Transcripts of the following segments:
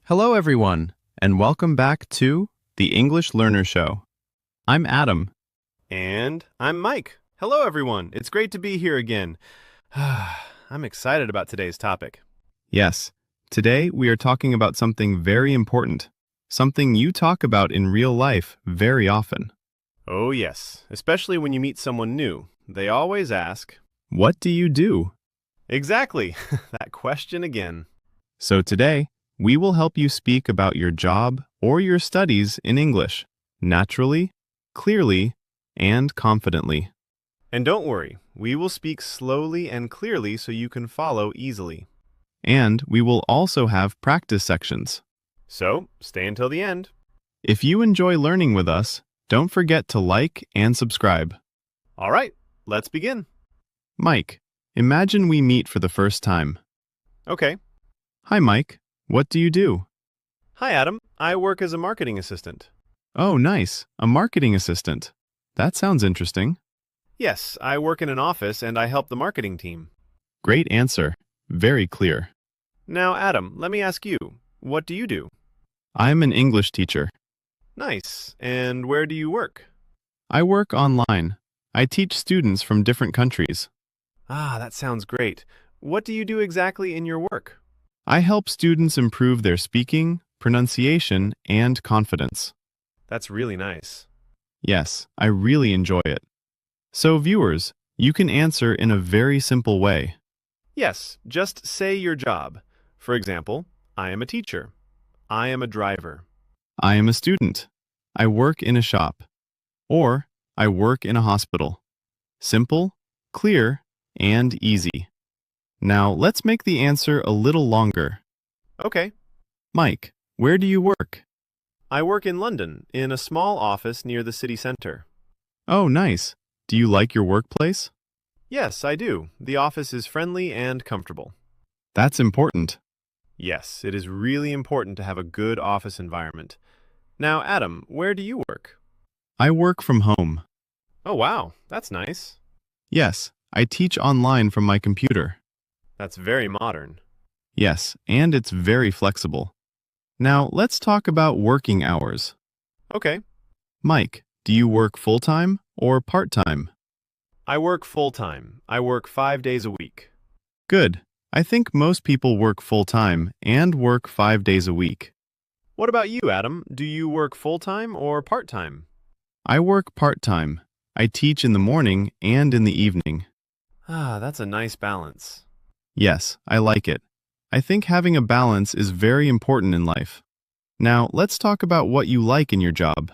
Hello, everyone, and welcome back to the English Learner Show. I'm Adam. And I'm Mike. Hello, everyone. It's great to be here again. I'm excited about today's topic. Yes, today we are talking about something very important, something you talk about in real life very often. Oh, yes, especially when you meet someone new. They always ask, What do you do? Exactly, that question again. So today, we will help you speak about your job or your studies in English, naturally, clearly, and confidently. And don't worry, we will speak slowly and clearly so you can follow easily. And we will also have practice sections. So, stay until the end. If you enjoy learning with us, don't forget to like and subscribe. All right, let's begin. Mike, imagine we meet for the first time. Okay. Hi, Mike. What do you do? Hi, Adam. I work as a marketing assistant. Oh, nice. A marketing assistant. That sounds interesting. Yes, I work in an office and I help the marketing team. Great answer. Very clear. Now, Adam, let me ask you, what do you do? I'm an English teacher. Nice. And where do you work? I work online. I teach students from different countries. Ah, that sounds great. What do you do exactly in your work? I help students improve their speaking, pronunciation, and confidence. That's really nice. Yes, I really enjoy it. So, viewers, you can answer in a very simple way. Yes, just say your job. For example, I am a teacher. I am a driver. I am a student. I work in a shop. Or, I work in a hospital. Simple, clear, and easy. Now, let's make the answer a little longer. Okay. Mike, where do you work? I work in London, in a small office near the city center. Oh, nice. Do you like your workplace? Yes, I do. The office is friendly and comfortable. That's important. Yes, it is really important to have a good office environment. Now, Adam, where do you work? I work from home. Oh, wow, that's nice. Yes, I teach online from my computer. That's very modern. Yes, and it's very flexible. Now, let's talk about working hours. Okay. Mike, do you work full-time or part-time? I work full-time. I work 5 days a week. Good. I think most people work full-time and work 5 days a week. What about you, Adam? Do you work full-time or part-time? I work part-time. I teach in the morning and in the evening. Ah, that's a nice balance. Yes, I like it. I think having a balance is very important in life. Now, let's talk about what you like in your job.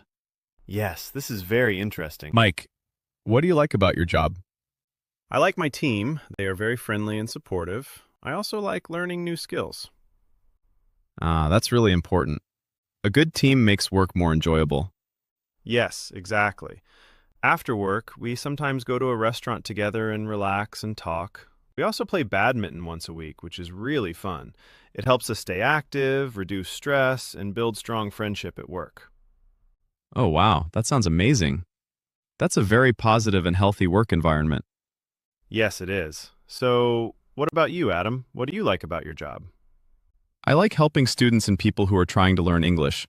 Yes, this is very interesting. Mike, what do you like about your job? I like my team. They are very friendly and supportive. I also like learning new skills. That's really important. A good team makes work more enjoyable. Yes, exactly. After work, we sometimes go to a restaurant together and relax and talk. We also play badminton once a week, which is really fun. It helps us stay active, reduce stress, and build strong friendship at work. Oh, wow, that sounds amazing. That's a very positive and healthy work environment. Yes, it is. So, what about you, Adam? What do you like about your job? I like helping students and people who are trying to learn English.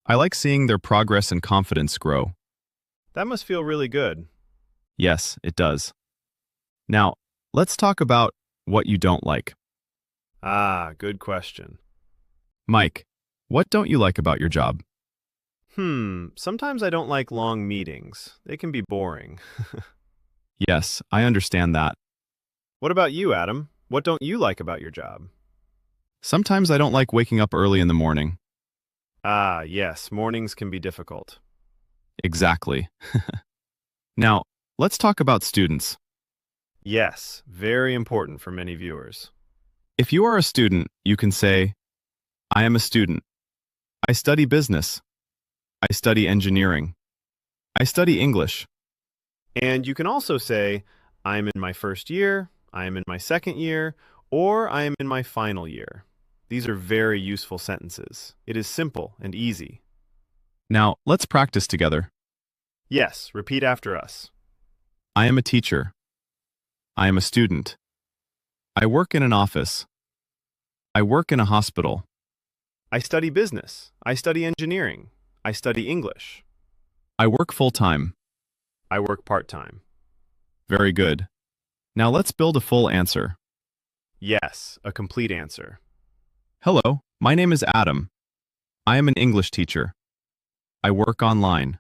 I like seeing their progress and confidence grow. That must feel really good. Yes, it does. Now, let's talk about what you don't like. Ah, good question. Mike, what don't you like about your job? Sometimes I don't like long meetings. They can be boring. Yes, I understand that. What about you, Adam? What don't you like about your job? Sometimes I don't like waking up early in the morning. Ah, yes, mornings can be difficult. Exactly. Now, let's talk about students. Yes, very important for many viewers. If you are a student, you can say, I am a student. I study business. I study engineering. I study English. And you can also say, I'm in my first year, I am in my second year, or I am in my final year. These are very useful sentences. It is simple and easy. Now, let's practice together. Yes, repeat after us. I am a teacher. I am a student. I work in an office. I work in a hospital. I study business. I study engineering. I study English. I work full-time. I work part-time. Very good. Now let's build a full answer. Yes, a complete answer. Hello, my name is Adam. I am an English teacher. I work online.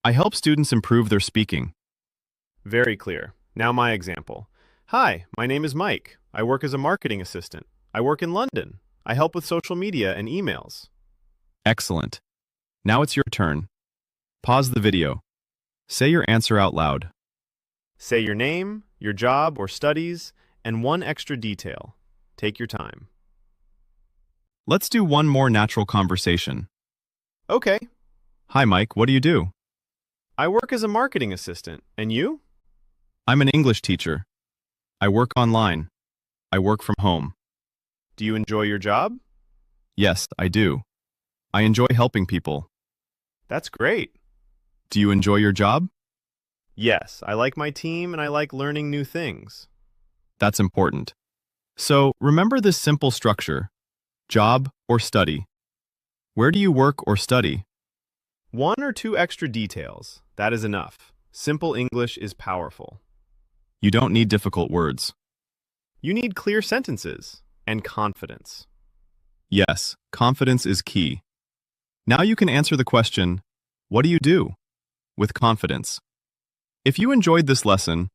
I help students improve their speaking. Very clear. Now my example. Hi, my name is Mike. I work as a marketing assistant. I work in London. I help with social media and emails. Excellent. Now it's your turn. Pause the video. Say your answer out loud. Say your name, your job or studies, and one extra detail. Take your time. Let's do one more natural conversation. Okay. Hi, Mike. What do you do? I work as a marketing assistant. And you? I'm an English teacher. I work online. I work from home. Do you enjoy your job? Yes, I do. I enjoy helping people. That's great. Do you enjoy your job? Yes, I like my team and I like learning new things. That's important. So remember this simple structure: job or study. Where do you work or study? One or two extra details. That is enough. Simple English is powerful. You don't need difficult words. You need clear sentences and confidence. Yes, confidence is key. Now you can answer the question, what do you do? With confidence. If you enjoyed this lesson,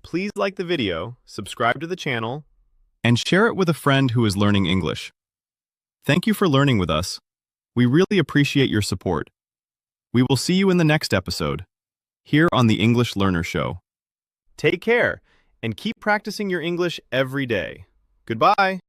Please like the video, subscribe to the channel, and share it with a friend who is learning English. Thank you for learning with us. We really appreciate your support. We will see you in the next episode, here on the English Learner Show. take care, and keep practicing your English every day. Goodbye.